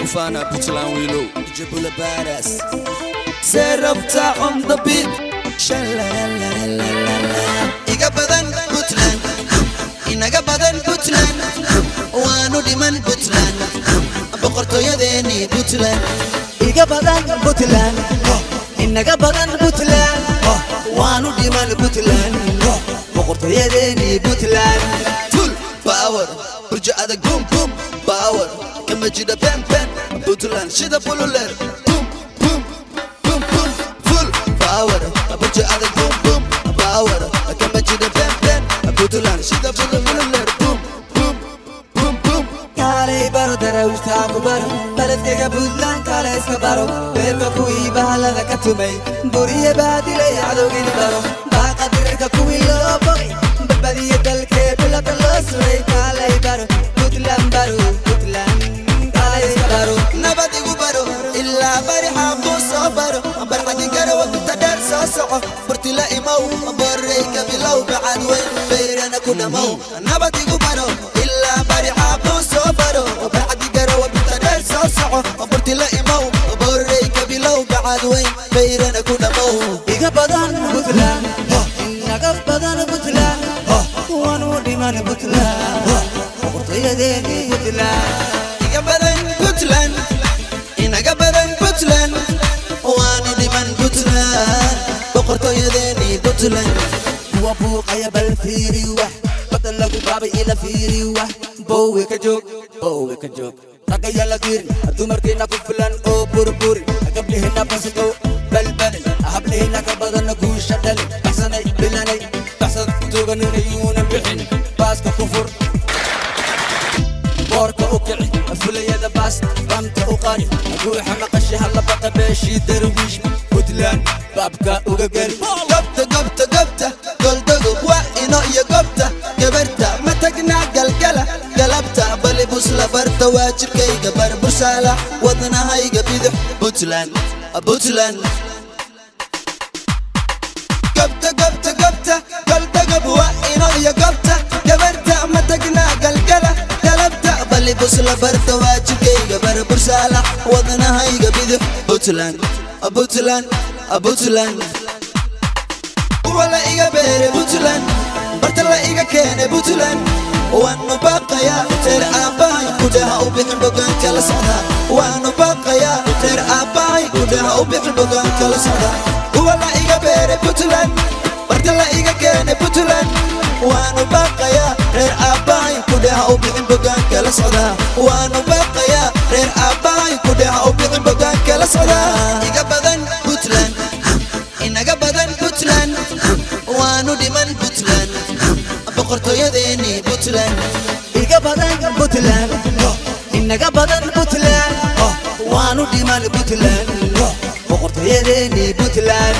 Ufana Puntland Willow, Jabula Badass. Serapta on the beat. Iga badan Puntland, inaga badan Puntland. Wanu diman Puntland, boqortooyadeeni Puntland. Iga badan Puntland, inaga badan Puntland. Wanu diman Puntland, boqortooyadeeni Puntland. Full power, burjada boom boom power. Kama jida pen pen, Puntland shida pululer. Boom boom boom boom, full power. Burjada boom boom power. Kama jida pen pen, Puntland shida pululer. Boom boom boom boom. Kale baro darawista kubaro, baladkega Puntland kale iska baro. Beerka kuwii bahalada ka tumay, buriye baadilay cadowgina baro. Baaqadirka kuwii loo bogay, badbadiya dalkee bilada loo suray. Kale baro Puntland baro, Puntland kale iska baro. Nabadigu baro, ilaa bari xaaquu soo baro. Barxadi garawa inta dheer soo soco, burtila imow, borreyka bilow bacad weyn bayrana ku dhamow. Nabadigu baro, ilaa bari xaaquu soo baro. Barxadi garawa inta dheer soo soco, burtila imow, borreyka bilow bacad weyn bayrana ku dhamow. Iga badan Puntland, inaga badan Puntland. Wanu dhiman Puntland, boqortooyadeeni Puntland. Iga badan Puntland, inaga badan Puntland. Wanu dhiman Puntland, boqortooyadeeni Puntland. Kuwa buuqaya bal fiiri wax, badal lagu baabay ila fiiri wax. Bowe ka joog, bowe ka joog. Ragaya la dirin, dumarkeena ku filan oo burburi. Gablihina basato balbalay, hablihina ka badan guusha dhalay. Baxsanay bilanay, baxsad tuuganayuuna bixin. Baaska kufur, boorka u kici, fulayada baas, ramta u qani. Ruuxa maqashi halla baqa beeshii darwiish. Puntland baabka uga geli. Gobta gobta gobta, goldago waa ino iyo gobta. Gabarta ma tagnaa galgala, galabta bali busla barta waa jirkayga bar bursaala. Wadnahayga bidix Puntland, Puntland. Gobta gobta gobta, goldago waa ino iyo gobta. Gabarta ma tagnaa galgala, galabta bali busla barta waa jirkayga bar bursaala. Wadnahayga bidix Puntland, Puntland, Puntland. Wala iga beere Puntland, barta la iga keene Puntland. Wanu baqaya teer aabahay kudaha u bixin bogaan kala socda. Wanu baqaya teer aabahay kudaha u bixin bogaan kala socda. Wala iga beere Puntland, barta la iga keene Puntland. Wanu baqaya teer aabahay kudaha u bixin bogaan kala socda. Wanu baqaya teer aabahay kudaha u bixin bogaan kala socda. Iga badan Puntland, inaga badan Puntland. Wanu dhiman Puntland, boqortooyadeeni Puntland. Iga badan Puntland, inaga badan Puntland. Wanu dhiman Puntland, boqortooyadeeni Puntland.